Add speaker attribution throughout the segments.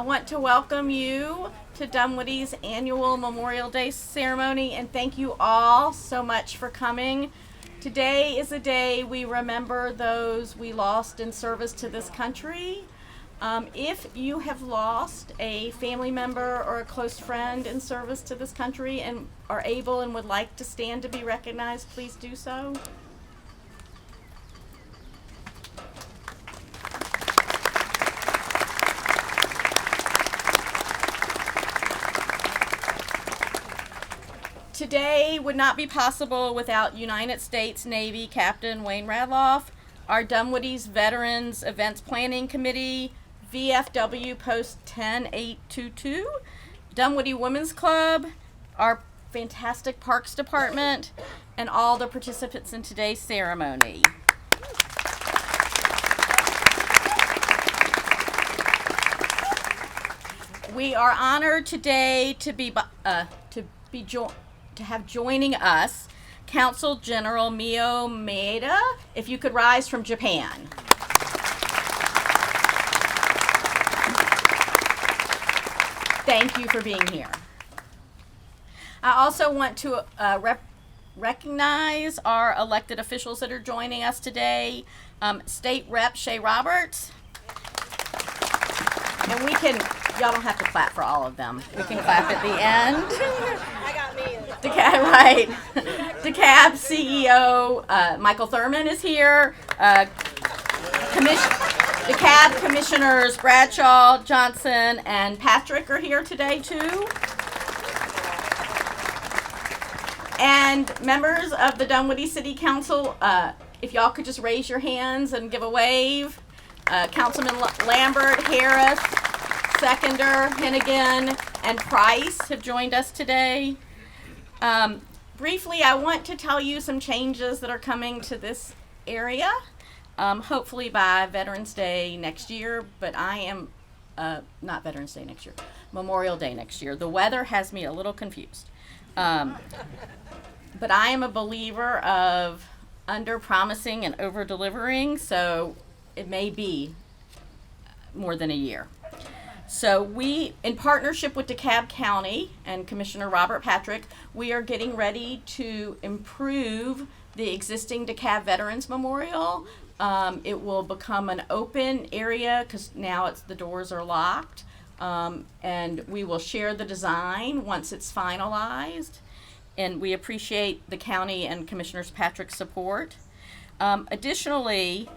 Speaker 1: I want to welcome you to Dunwoody's annual Memorial Day ceremony, and thank you all so much for coming. Today is a day we remember those we lost in service to this country. If you have lost a family member or a close friend in service to this country and are able and would like to stand to be recognized, please do so. Today would not be possible without United States Navy Captain Wayne Radloff, our Dunwoody's Veterans Events Planning Committee, VFW Post 10822, Dunwoody Women's Club, our fantastic Parks Department, and all the participants in today's ceremony. We are honored today to have joining us Consul General Mio Maeda, if you could rise, from Japan. Thank you for being here. I also want to recognize our elected officials that are joining us today. State Rep Shay Roberts. And y'all don't have to clap for all of them. We can clap at the end.
Speaker 2: I got me.
Speaker 1: Right. DeKalb CEO Michael Thurman is here. DeKalb Commissioners Bradshaw, Johnson, and Patrick are here today too. And members of the Dunwoody City Council, if y'all could just raise your hands and give a wave. Councilman Lambert, Harris, Seconder, Hennigan, and Price have joined us today. Briefly, I want to tell you some changes that are coming to this area, hopefully by Veterans Day next year, but I am, not Veterans Day next year, Memorial Day next year. The weather has me a little confused. But I am a believer of under-promising and over-delivering, so it may be more than a year. So we, in partnership with DeKalb County and Commissioner Robert Patrick, we are getting ready to improve the existing DeKalb Veterans Memorial. It will become an open area because now the doors are locked, and we will share the design once it's finalized. And we appreciate the county and Commissioner Patrick's support. Additionally,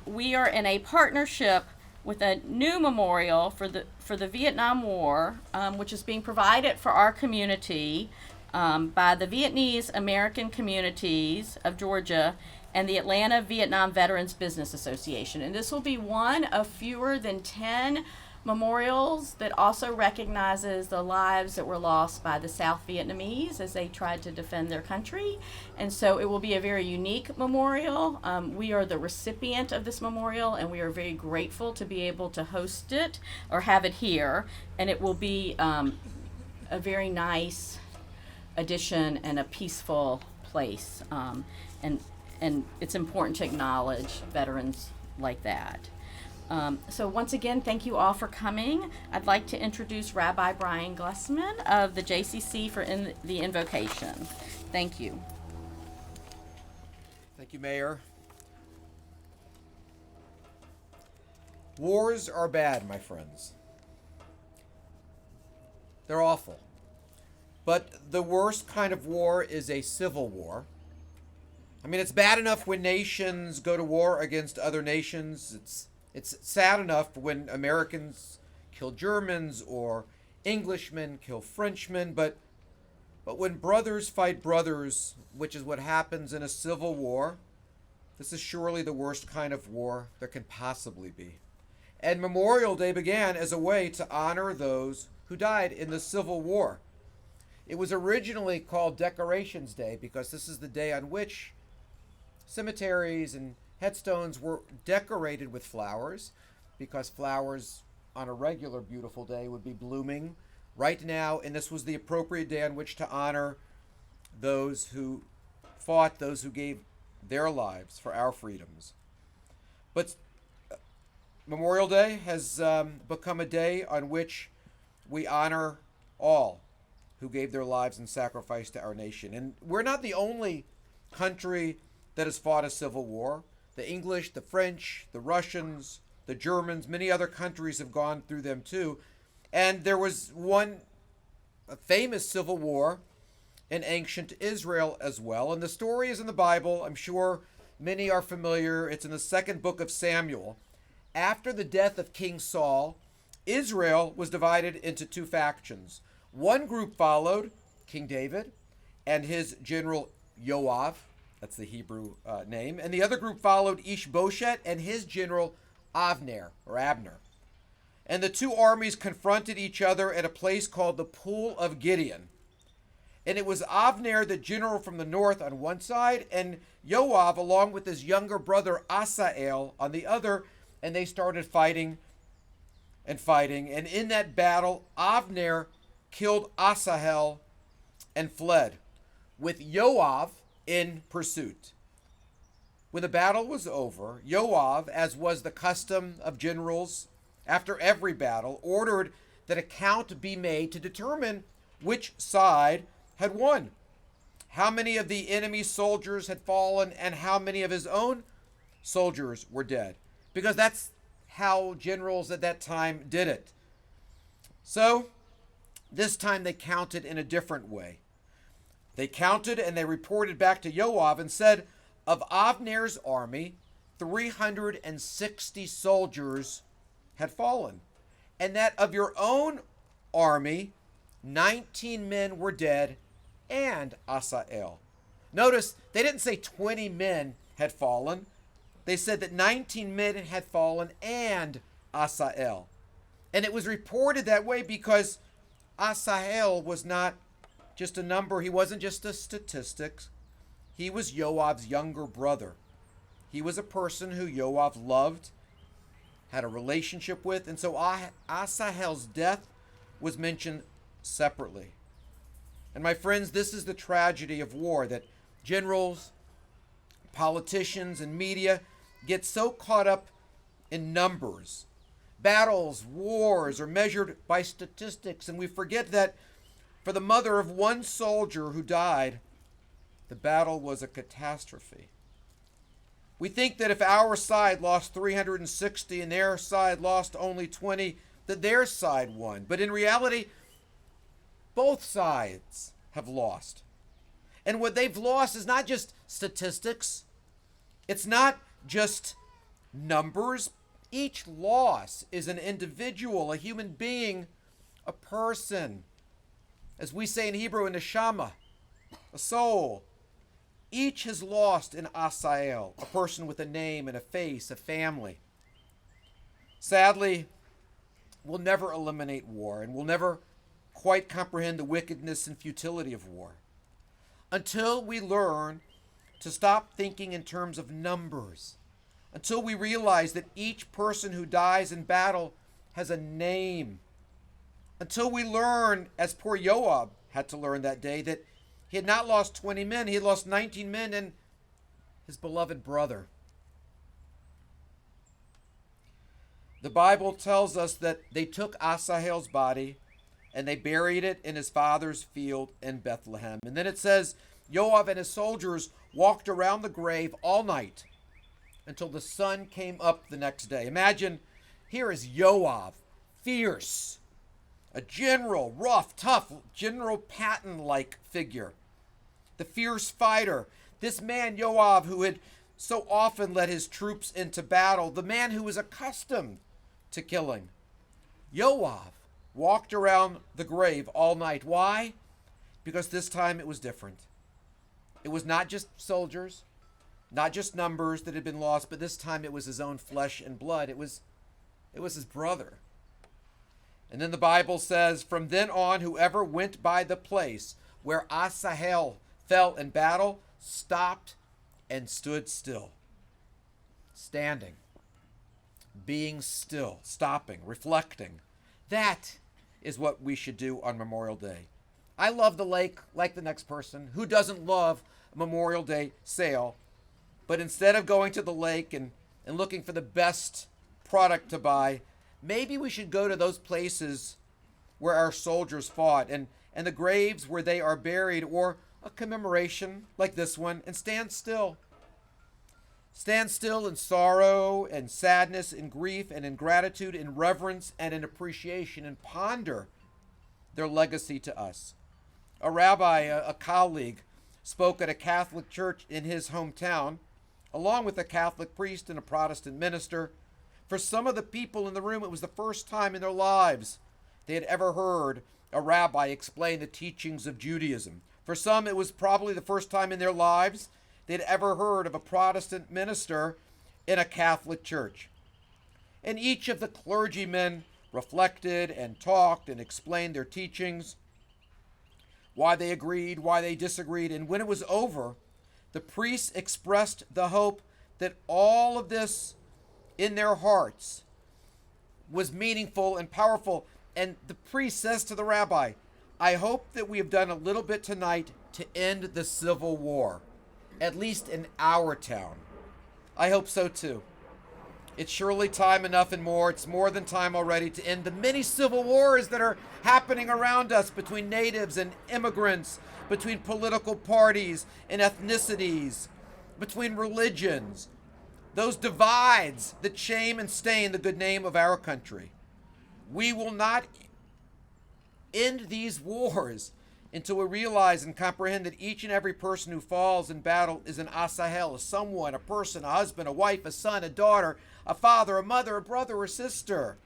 Speaker 1: we are in a partnership with a new memorial for the Vietnam War, which is being provided for our community by the Vietnamese American Communities of Georgia and the Atlanta Vietnam Veterans Business Association. And this will be one of fewer than 10 memorials that also recognizes the lives that were lost by the South Vietnamese as they tried to defend their country. And so it will be a very unique memorial. We are the recipient of this memorial, and we are very grateful to be able to host it or have it here. And it will be a very nice addition and a peaceful place. And it's important to acknowledge veterans like that. So once again, thank you all for coming. I'd like to introduce Rabbi Brian Glusman of the JCC for the invocation. Thank you.
Speaker 3: Thank you, Mayor. Wars are bad, my friends. They're awful. But the worst kind of war is a civil war. I mean, it's bad enough when nations go to war against other nations. It's sad enough when Americans kill Germans or Englishmen kill Frenchmen, but when brothers fight brothers, which is what happens in a civil war, this is surely the worst kind of war there can possibly be. And Memorial Day began as a way to honor those who died in the Civil War. It was originally called Decorations Day because this is the day on which cemeteries and headstones were decorated with flowers, because flowers on a regular beautiful day would be blooming right now, and this was the appropriate day on which to honor those who fought, those who gave their lives for our freedoms. But Memorial Day has become a day on which we honor all who gave their lives in sacrifice to our nation. And we're not the only country that has fought a civil war. The English, the French, the Russians, the Germans, many other countries have gone through them too. And there was a famous civil war in ancient Israel as well. And the story is in the Bible. I'm sure many are familiar. It's in the second book of Samuel. After the death of King Saul, Israel was divided into two factions. One group followed King David and his general Yoav, that's the Hebrew name, and the other group followed Ishbosheth and his general Abner. And the two armies confronted each other at a place called the Pool of Gideon. And it was Abner, the general from the north, on one side, and Yoav, along with his younger brother Asael, on the other, and they started fighting. And in that battle, Abner killed Asahel and fled, with Yoav in pursuit. When the battle was over, Yoav, as was the custom of generals after every battle, ordered that a count be made to determine which side had won, how many of the enemy's soldiers had fallen, and how many of his own soldiers were dead, because that's how generals at that time did it. So this time they counted in a different way. They counted and they reported back to Yoav and said, of Abner's army, 360 soldiers had fallen, and that of your own army, 19 men were dead, and Asael. Notice they didn't say 20 men had fallen. They said that 19 men had fallen and Asael. And it was reported that way because Asael was not just a number. He wasn't just a statistic. He was Yoav's younger brother. He was a person who Yoav loved, had a relationship with, and so Asahel's death was mentioned separately. And my friends, this is the tragedy of war, that generals, politicians, and media get so caught up in numbers. Battles, wars are measured by statistics, and we forget that for the mother of one soldier who died, the battle was a catastrophe. We think that if our side lost 360 and their side lost only 20, that their side won. But in reality, both sides have lost. And what they've lost is not just statistics. It's not just numbers. Each loss is an individual, a human being, a person. As we say in Hebrew, a neshama, a soul. Each has lost an Asael, a person with a name and a face, a family. Sadly, we'll never eliminate war, and we'll never quite comprehend the wickedness and futility of war until we learn to stop thinking in terms of numbers, until we realize that each person who dies in battle has a name, until we learn, as poor Yoav had to learn that day, that he had not lost 20 men, he had lost 19 men and his beloved brother. The Bible tells us that they took Asahel's body and they buried it in his father's field in Bethlehem. And then it says Yoav and his soldiers walked around the grave all night until the sun came up the next day. Imagine, here is Yoav, fierce, a general, rough, tough, General Patton-like figure. The fierce fighter. This man, Yoav, who had so often led his troops into battle. The man who was accustomed to killing. Yoav walked around the grave all night. Why? Because this time it was different. It was not just soldiers, not just numbers that had been lost, but this time it was his own flesh and blood. It was his brother. And then the Bible says, from then on, whoever went by the place where Asahel fell in battle stopped and stood still. Standing, being still, stopping, reflecting. That is what we should do on Memorial Day. I love the lake like the next person. Who doesn't love Memorial Day sail? But instead of going to the lake and looking for the best product to buy, maybe we should go to those places where our soldiers fought and the graves where they are buried, or a commemoration like this one, and stand still. Stand still in sorrow and sadness, in grief and in gratitude, in reverence and in appreciation, and ponder their legacy to us. A rabbi, a colleague, spoke at a Catholic church in his hometown, along with a Catholic priest and a Protestant minister. For some of the people in the room, it was the first time in their lives they had ever heard a rabbi explain the teachings of Judaism. For some, it was probably the first time in their lives they'd ever heard of a Protestant minister in a Catholic church. And each of the clergymen reflected and talked and explained their teachings, why they agreed, why they disagreed. And when it was over, the priests expressed the hope that all of this in their hearts was meaningful and powerful. And the priest says to the rabbi, I hope that we have done a little bit tonight to end the civil war, at least in our town. I hope so too. It's surely time enough and more. It's more than time already to end the many civil wars that are happening around us between natives and immigrants, between political parties and ethnicities, between religions. Those divides that shame and stain the good name of our country. We will not end these wars until we realize and comprehend that each and every person who falls in battle is an asahel, a someone, a person, a husband, a wife, a son, a daughter, a father, a mother, a brother, or sister.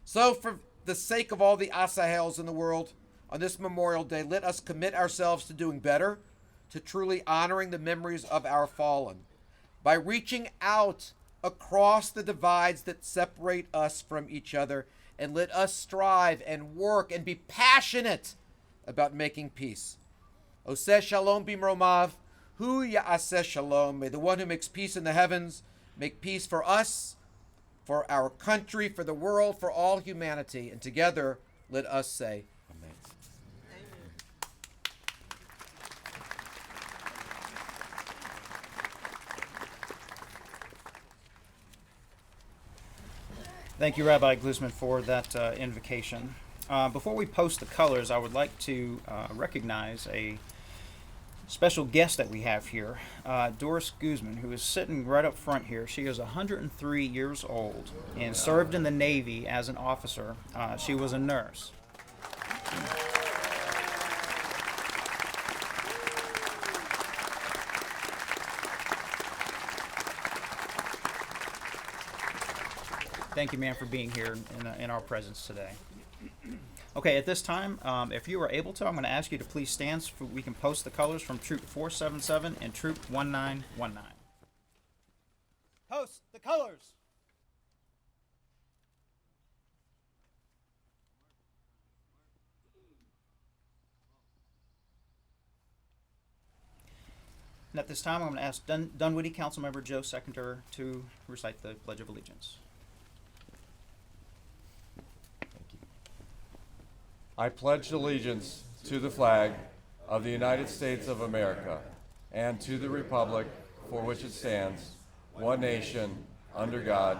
Speaker 3: So for the sake of all the asahels in the world, on this Memorial Day, let us commit ourselves to doing better, to truly honoring the memories of our fallen, by reaching out across the divides that separate us from each other, and let us strive and work and be passionate about making peace. Oseh shalom bimromav, hu ya'aseh shalom. May the one who makes peace in the heavens make peace for us, for our country, for the world, for all humanity. And together, let us say, Amen.
Speaker 2: Thank you, Rabbi Glusman, for that invocation. Before we post the colors, I would like to recognize a special guest that we have here, Doris Guzman, who is sitting right up front here. She is 103 years old and served in the Navy as an officer. She was a nurse. Thank you, ma'am, for being here in our presence today. Okay, at this time, if you are able to, I'm going to ask you to please stand so we can post the colors from Troop 477 and Troop 1919. Post the colors! And at this time, I'm going to ask Dunwoody Councilmember Joe Seconder to recite the Pledge of Allegiance.
Speaker 4: I pledge allegiance to the flag of the United States of America and to the republic for which it stands, one nation, under God,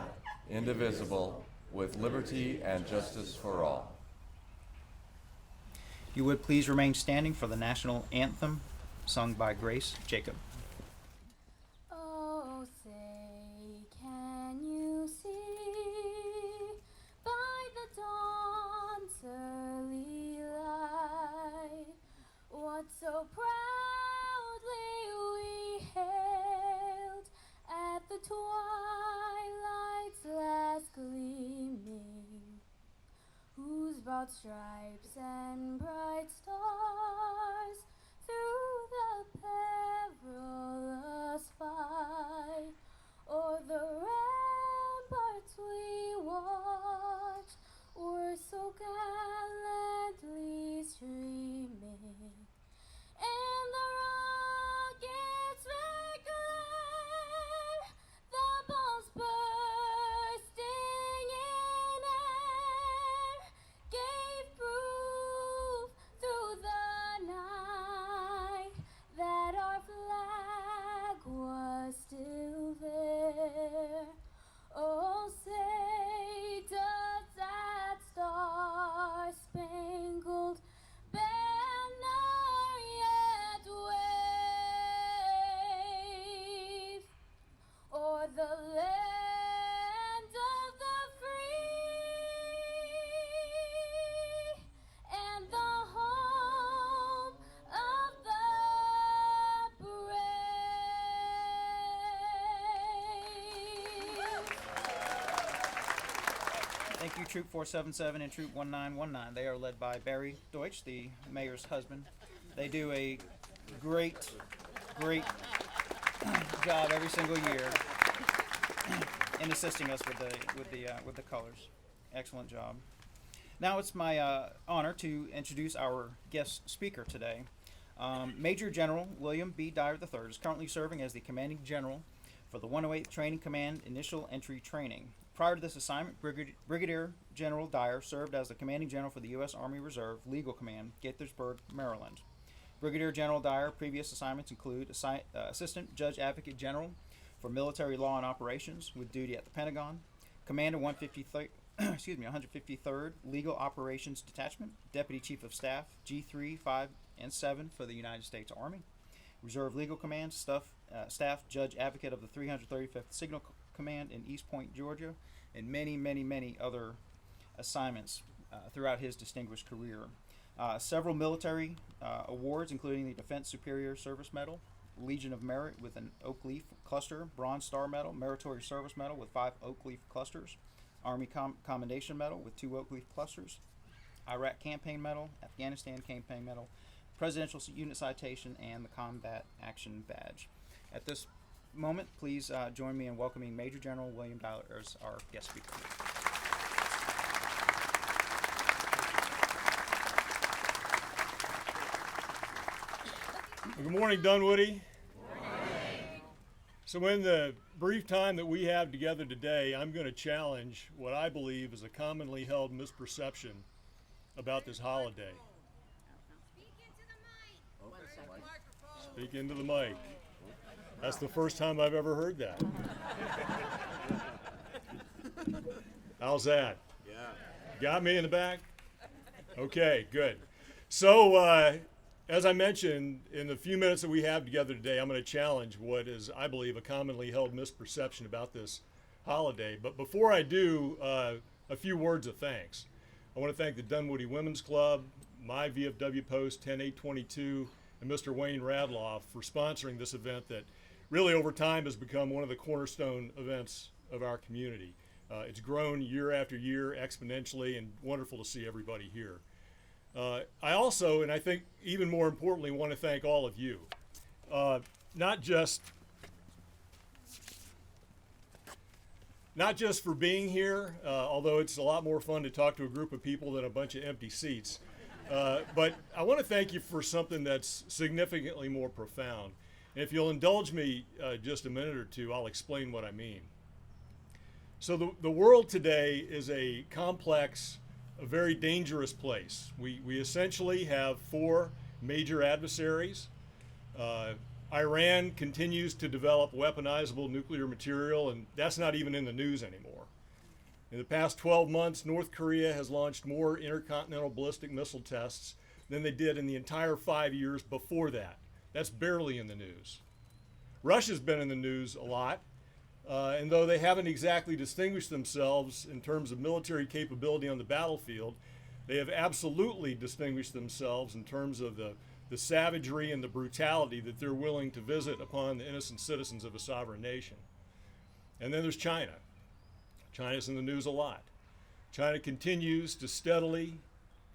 Speaker 4: indivisible, with liberty and justice for all.
Speaker 2: You would please remain standing for the national anthem sung by Grace Jacob.
Speaker 5: Oh, say, can you see by the dawn's early light what so proudly we hailed at the twilight's last gleaming, whose broad stripes and bright stars through the perilous fight o'er the ramparts we watched were so gallantly streaming, and the rockets' red glare, the bombs bursting in air, gave proof through the night that our flag was still there. Oh, say
Speaker 2: Troop 477 and Troop 1919. They are led by Barry Deutsch, the mayor's husband. They do a great job every single year in assisting us with the colors. Excellent job. Now it's my honor to introduce our guest speaker today. Major General William B. Dyer III is currently serving as the Commanding General for the 108th Training Command Initial Entry Training. Prior to this assignment, Brigadier General Dyer served as the Commanding General for the U.S. Army Reserve Legal Command, Gaithersburg, Maryland. Brigadier General Dyer previous assignments include Assistant Judge Advocate General for Military Law and Operations with duty at the Pentagon, Commander 153rd Legal Operations Detachment, Deputy Chief of Staff G3, 5, and 7 for the United States Army, Reserve Legal Command, Staff Judge Advocate of the 335th Signal Command in East Point, Georgia, and many other assignments throughout his distinguished career. Several military awards, including the Defense Superior Service Medal, Legion of Merit with an Oak Leaf Cluster, Bronze Star Medal, Meritorious Service Medal with 5 Oak Leaf Clusters, Army Commendation Medal with 2 Oak Leaf Clusters, Iraq Campaign Medal, Afghanistan Campaign Medal, Presidential Unit Citation, and the Combat Action Badge. At this moment, please join me in welcoming Major General William Dyer as our guest speaker.
Speaker 6: Good morning, Dunwoody. Good morning. So in the brief time that we have together today, I'm going to challenge what I believe is a commonly held misperception about this holiday. Speak into the mic. That's the first time I've ever heard that. How's that? Yeah. Got me in the back? Okay, good. So, as I mentioned, in the few minutes that we have together today, I'm going to challenge what is, I believe, a commonly held misperception about this holiday. But before I do, a few words of thanks. I want to thank the Dunwoody Women's Club, my VFW Post 10822, and Mr. Wayne Radloff for sponsoring this event that really over time has become one of the cornerstone events of our community. It's grown year after year exponentially, and wonderful to see everybody here. I also, and I think even more importantly, want to thank all of you. Not just for being here, although it's a lot more fun to talk to a group of people than a bunch of empty seats. But I want to thank you for something that's significantly more profound. And if you'll indulge me just a minute or two, I'll explain what I mean. So the world today is a complex, a very dangerous place. We essentially have 4 major adversaries. Iran continues to develop weaponizable nuclear material, and that's not even in the news anymore. In the past 12 months, North Korea has launched more intercontinental ballistic missile tests than they did in the entire 5 years before that. That's barely in the news. Russia's been in the news a lot, and though they haven't exactly distinguished themselves in terms of military capability on the battlefield, they have absolutely distinguished themselves in terms of the savagery and the brutality that they're willing to visit upon the innocent citizens of a sovereign nation. And then there's China. China's in the news a lot. China continues to steadily,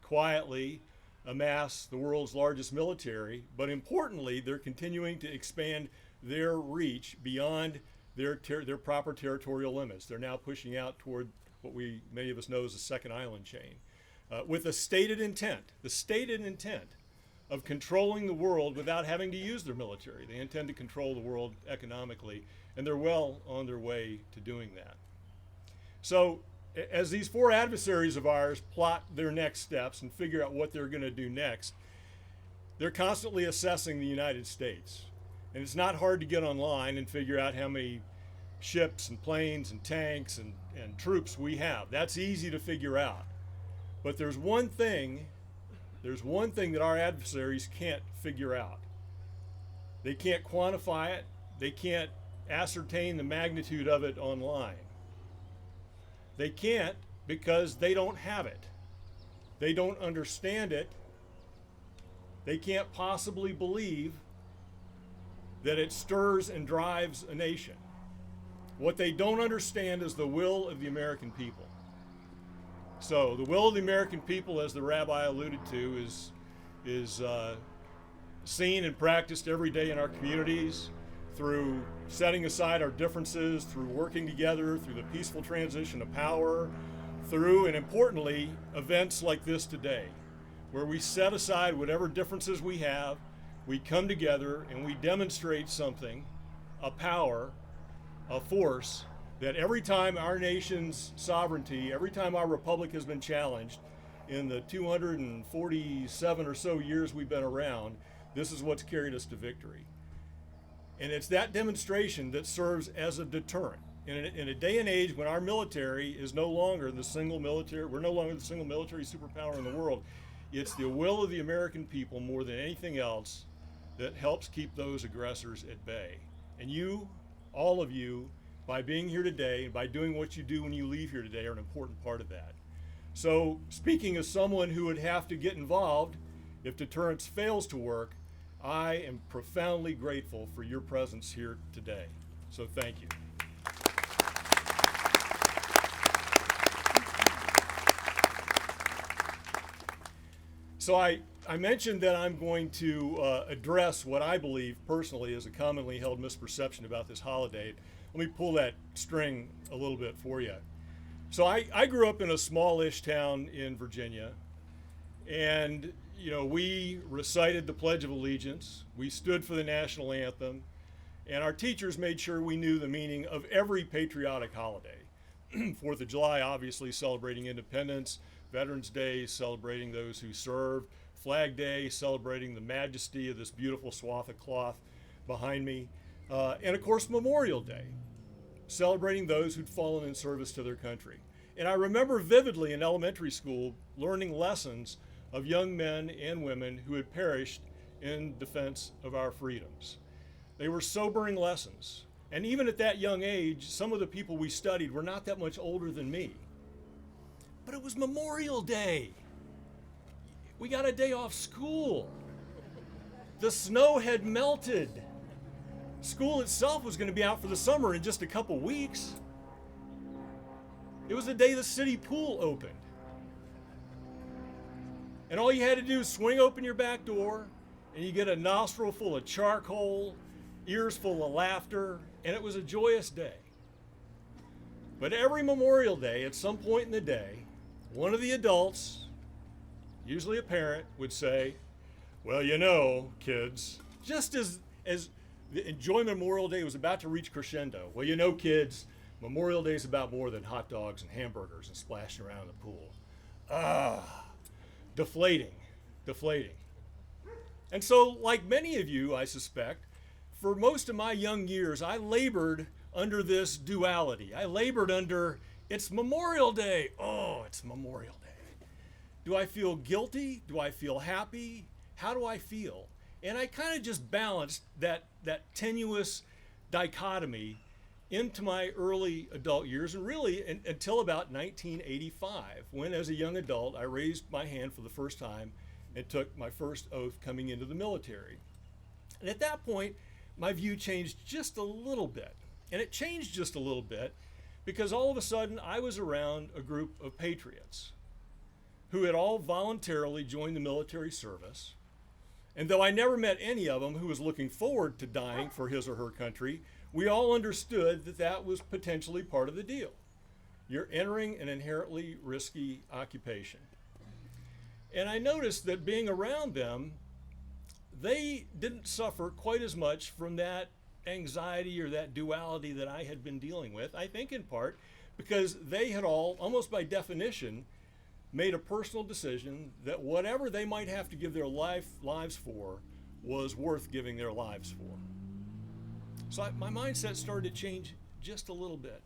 Speaker 6: quietly amass the world's largest military, but importantly, they're continuing to expand their reach beyond their proper territorial limits. They're now pushing out toward what many of us know as the second island chain, with the stated intent of controlling the world without having to use their military. They intend to control the world economically, and they're well on their way to doing that. So as these 4 adversaries of ours plot their next steps and figure out what they're going to do next, they're constantly assessing the United States. And it's not hard to get online and figure out how many ships and planes and tanks and troops we have. That's easy to figure out. But there's one thing that our adversaries can't figure out. They can't quantify it. They can't ascertain the magnitude of it online. They can't because they don't have it. They don't understand it. They can't possibly believe that it stirs and drives a nation. What they don't understand is the will of the American people. So the will of the American people, as the rabbi alluded to, is seen and practiced every day in our communities through setting aside our differences, through working together, through the peaceful transition of power, through, and importantly, events like this today, where we set aside whatever differences we have, we come together and we demonstrate something, a power, a force, that every time our nation's sovereignty, every time our republic has been challenged in the 247 or so years we've been around, this is what's carried us to victory. And it's that demonstration that serves as a deterrent. In a day and age when our military is no longer the single military, we're no longer the single military superpower in the world, it's the will of the American people more than anything else that helps keep those aggressors at bay. And you, all of you, by being here today and by doing what you do when you leave here today, are an important part of that. So, speaking as someone who would have to get involved if deterrence fails to work, I am profoundly grateful for your presence here today. So thank you. So I mentioned that I'm going to address what I believe personally is a commonly held misperception about this holiday. Let me pull that string a little bit for you. So I grew up in a smallish town in Virginia, and we recited the Pledge of Allegiance, we stood for the national anthem, and our teachers made sure we knew the meaning of every patriotic holiday. 4th of July, obviously celebrating independence, Veterans Day, celebrating those who served, Flag Day, celebrating the majesty of this beautiful swath of cloth behind me, and of course Memorial Day, celebrating those who'd fallen in service to their country. And I remember vividly in elementary school learning lessons of young men and women who had perished in defense of our freedoms. They were sobering lessons. And even at that young age, some of the people we studied were not that much older than me. But it was Memorial Day. We got a day off school. The snow had melted. School itself was going to be out for the summer in just a couple weeks. It was the day the city pool opened. And all you had to do was swing open your back door, and you get a nostril full of charcoal, ears full of laughter, and it was a joyous day. But every Memorial Day, at some point in the day, one of the adults, usually a parent, would say, well, kids, just as the enjoyment of Memorial Day was about to reach crescendo, kids, Memorial Day is about more than hot dogs and hamburgers and splashing around in the pool. Deflating. And so, like many of you, I suspect, for most of my young years, I labored under this duality. I labored under, it's Memorial Day. Oh, it's Memorial Day. Do I feel guilty? Do I feel happy? How do I feel? And I kind of just balanced that tenuous dichotomy into my early adult years, and really until about 1985, when as a young adult I raised my hand for the first time and took my first oath coming into the military. And at that point, my view changed just a little bit. And it changed just a little bit because all of a sudden I was around a group of patriots who had all voluntarily joined the military service. And though I never met any of them who was looking forward to dying for his or her country, we all understood that that was potentially part of the deal. You're entering an inherently risky occupation. And I noticed that being around them, they didn't suffer quite as much from that anxiety or that duality that I had been dealing with, I think in part because they had all, almost by definition, made a personal decision that whatever they might have to give their lives for was worth giving their lives for. So my mindset started to change just a little bit.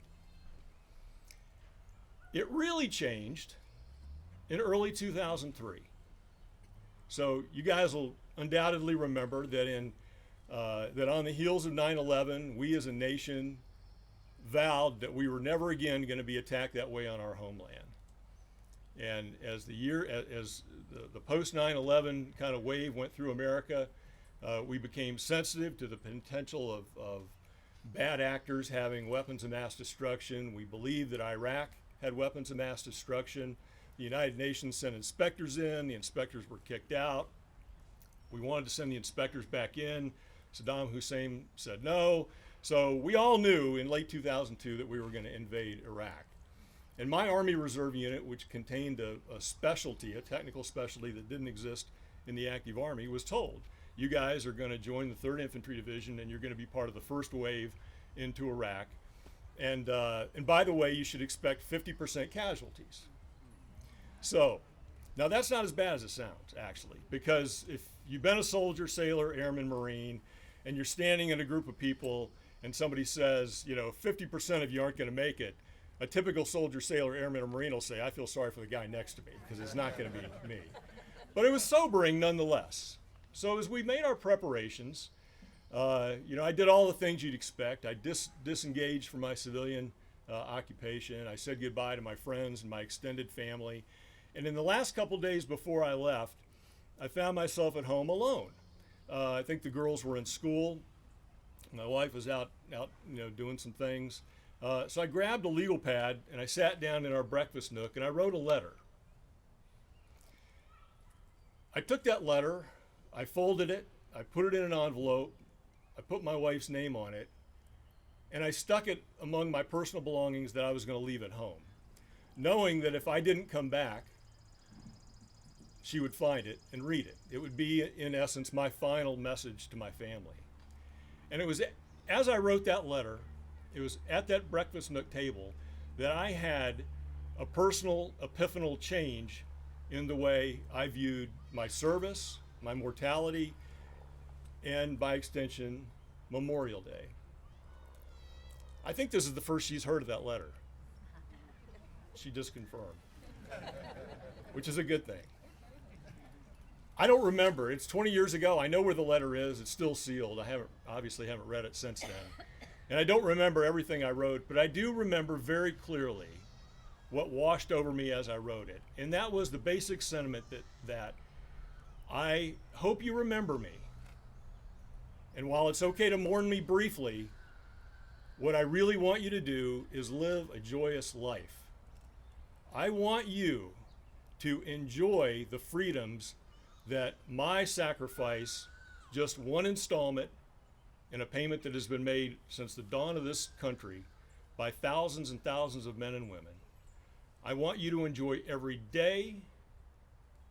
Speaker 6: It really changed in early 2003. So you guys will undoubtedly remember that that on the heels of 9/11, we as a nation vowed that we were never again going to be attacked that way on our homeland. And as the post 9/11 kind of wave went through America, we became sensitive to the potential of bad actors having weapons of mass destruction. We believed that Iraq had weapons of mass destruction. The United Nations sent inspectors in. The inspectors were kicked out. We wanted to send the inspectors back in. Saddam Hussein said no. So we all knew in late 2002 that we were going to invade Iraq. And my Army Reserve unit, which contained a specialty, a technical specialty that didn't exist in the active Army, was told, you guys are going to join the 3rd Infantry Division and you're going to be part of the first wave into Iraq. And by the way, you should expect 50% casualties. So, now that's not as bad as it sounds, actually, because if you've been a soldier, sailor, airman, Marine, and you're standing in a group of people and somebody says, 50% of you aren't going to make it, a typical soldier, sailor, airman, or Marine will say, I feel sorry for the guy next to me, because it's not going to be me. But it was sobering nonetheless. So as we made our preparations, I did all the things you'd expect. I disengaged from my civilian occupation. I said goodbye to my friends and my extended family. And in the last couple days before I left, I found myself at home alone. I think the girls were in school. My wife was out doing some things. So I grabbed a legal pad and I sat down in our breakfast nook and I wrote a letter. I took that letter, I folded it, I put it in an envelope, I put my wife's name on it, and I stuck it among my personal belongings that I was going to leave at home, knowing that if I didn't come back, she would find it and read it. It would be, in essence, my final message to my family. And it was as I wrote that letter, it was at that breakfast nook table that I had a personal epiphanal change in the way I viewed my service, my mortality, and by extension, Memorial Day. I think this is the first she's heard of that letter. She just confirmed, which is a good thing. I don't remember. It's 20 years ago. I know where the letter is. It's still sealed. I obviously haven't read it since then. And I don't remember everything I wrote, but I do remember very clearly what washed over me as I wrote it. And that was the basic sentiment that I hope you remember me. And while it's okay to mourn me briefly, what I really want you to do is live a joyous life. I want you to enjoy the freedoms that my sacrifice, just one installment in a payment that has been made since the dawn of this country by thousands and thousands of men and women. I want you to enjoy every day,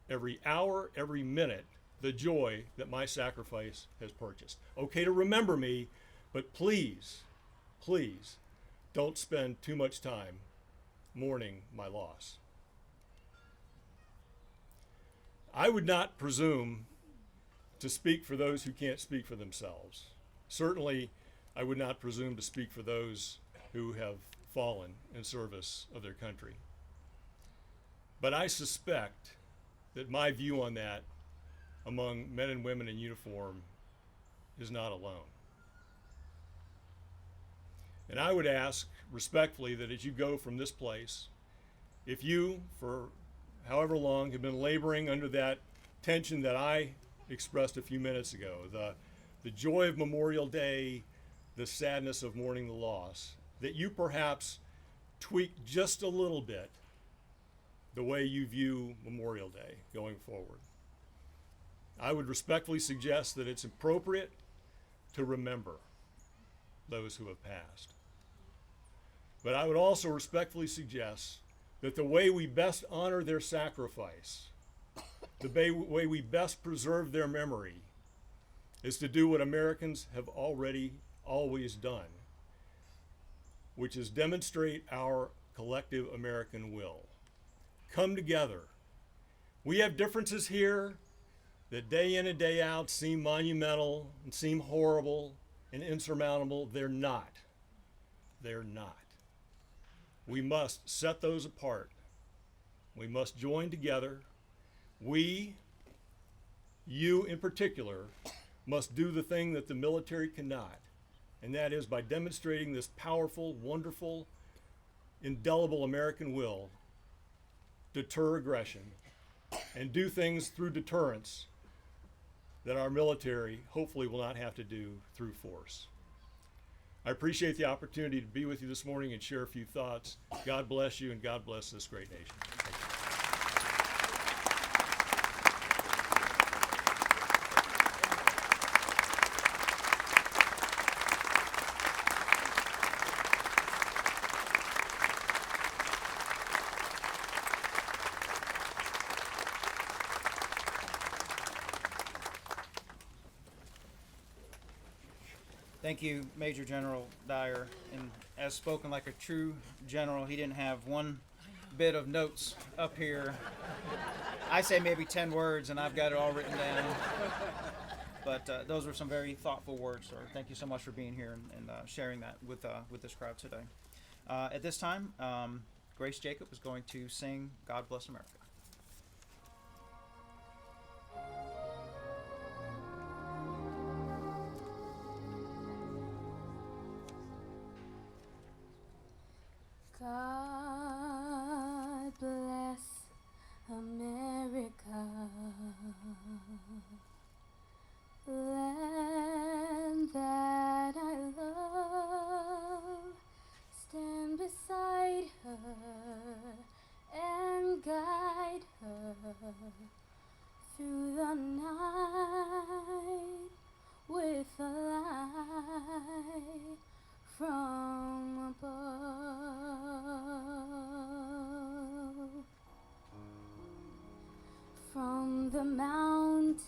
Speaker 6: every hour, every minute, the joy that my sacrifice has purchased. Okay to remember me, but please, please don't spend too much time mourning my loss. I would not presume to speak for those who can't speak for themselves. Certainly, I would not presume to speak for those who have fallen in service of their country. But I suspect that my view on that among men and women in uniform is not alone. And I would ask respectfully that as you go from this place, if you, for however long, have been laboring under that tension that I expressed a few minutes ago, the joy of Memorial Day, the sadness of mourning the loss, that you perhaps tweak just a little bit the way you view Memorial Day going forward. I would respectfully suggest that it's appropriate to remember those who have passed. But I would also respectfully suggest that the way we best honor their sacrifice, the way we best preserve their memory, is to do what Americans have already always done, which is demonstrate our collective American will. Come together. We have differences here that day in and day out seem monumental and seem horrible and insurmountable. They're not. They're not. We must set those apart. We must join together. We, you in particular, must do the thing that the military cannot, and that is by demonstrating this powerful, wonderful, indelible American will, deter aggression, and do things through deterrence that our military hopefully will not have to do through force. I appreciate the opportunity to be with you this morning and share a few thoughts. God bless you, and God bless this great nation. Thank you.
Speaker 2: Thank you, Major General Dyer. And as spoken like a true general, he didn't have one bit of notes up here. I say maybe 10 words, and I've got it all written down. But those were some very thoughtful words, sir. Thank you so much for being here and sharing that with this crowd today. At this time, Grace Jacob is going to sing God Bless America.
Speaker 5: God bless America, land that I love. Stand beside her and guide her through the night with a light from above. From the mountains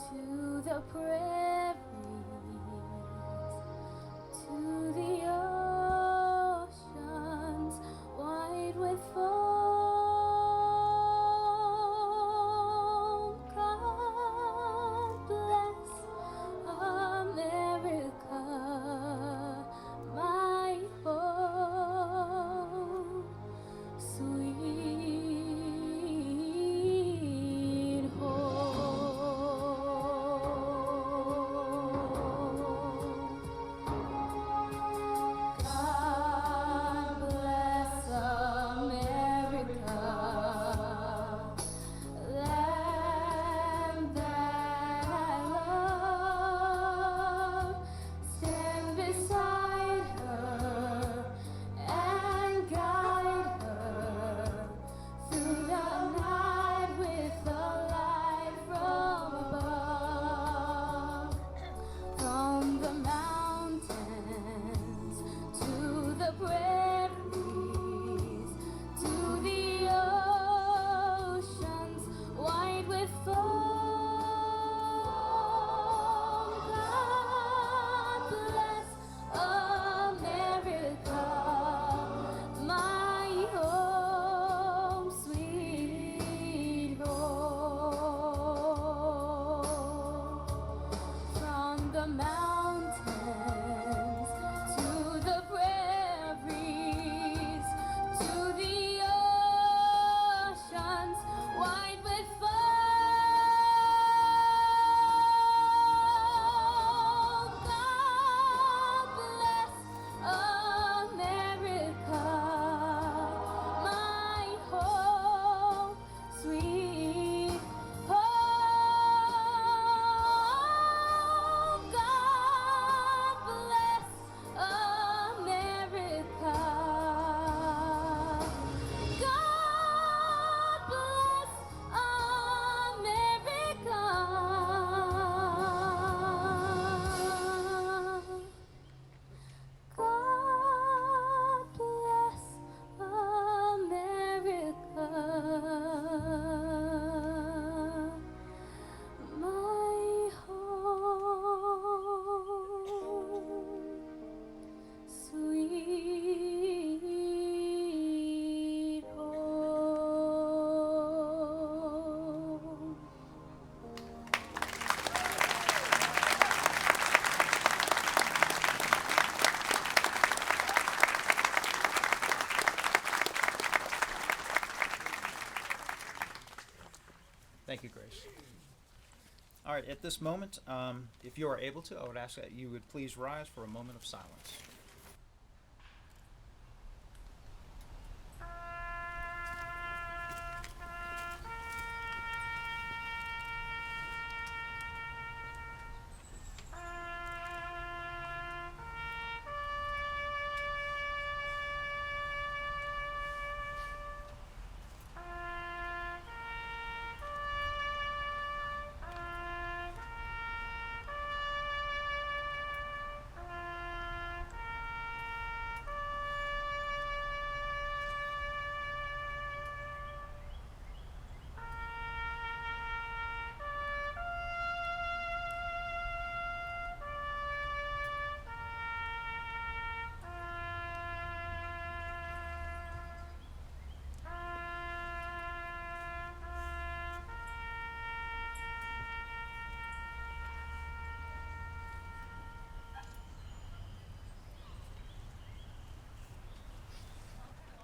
Speaker 5: to the prairies, to the oceans wide with foam. God bless America, my home, sweet home. God bless America, land that I love. Stand beside her and guide her through the night with a light from above. From the mountains to the prairies, to the oceans wide with foam. God bless America, my home, sweet home. From the mountains to the prairies, to the oceans wide with foam. God bless America, my home, sweet home. God bless America. God bless America. God bless America, my home, sweet home.
Speaker 2: Thank you, Grace. All right, at this moment, if you are able to, I would ask that you would please rise for a moment of silence.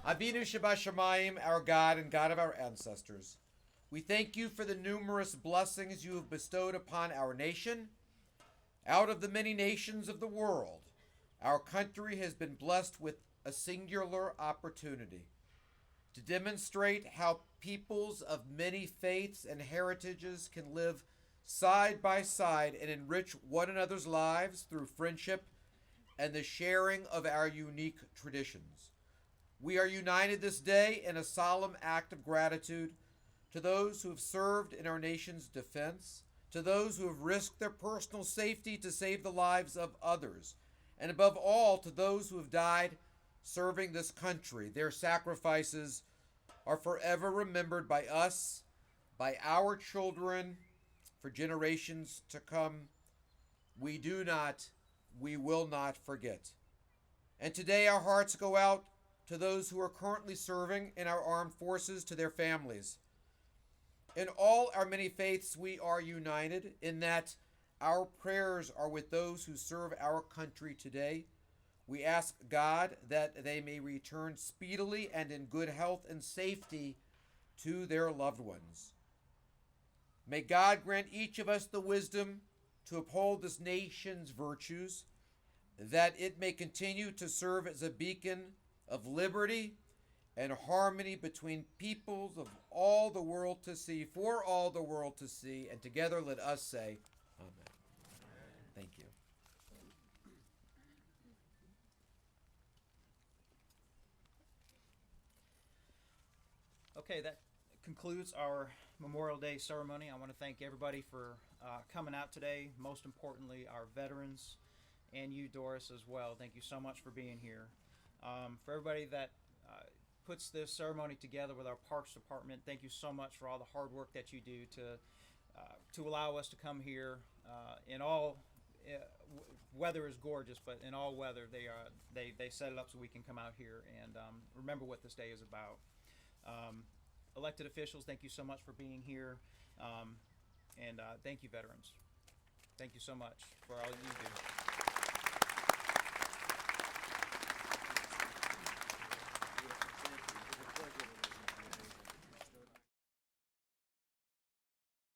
Speaker 3: Avinu Shabbat our God and God of our ancestors, we thank you for the numerous blessings you have bestowed upon our nation. Out of the many nations of the world, our country has been blessed with a singular opportunity to demonstrate how peoples of many faiths and heritages can live side by side and enrich one another's lives through friendship and the sharing of our unique traditions. We are united this day in a solemn act of gratitude to those who have served in our nation's defense, to those who have risked their personal safety to save the lives of others, and above all, to those who have died serving this country. Their sacrifices are forever remembered by us, by our children, for generations to come. We will not forget. And today our hearts go out to those who are currently serving in our armed forces, to their families. In all our many faiths, we are united in that our prayers are with those who serve our country today. We ask God that they may return speedily and in good health and safety to their loved ones. May God grant each of us the wisdom to uphold this nation's virtues, that it may continue to serve as a beacon of liberty and harmony between peoples of all the world to see, for all the world to see, and together let us say, Amen. Thank you.
Speaker 2: Okay, that concludes our Memorial Day ceremony. I want to thank everybody for coming out today. Most importantly, our veterans, and you, Doris, as well. Thank you so much for being here. For everybody that puts this ceremony together with our Parks Department, thank you so much for all the hard work that you do to allow us to come here in all weather is gorgeous, but in all weather they set it up so we can come out here and remember what this day is about. Elected officials, thank you so much for being here, and thank you, veterans. Thank you so much for all you do.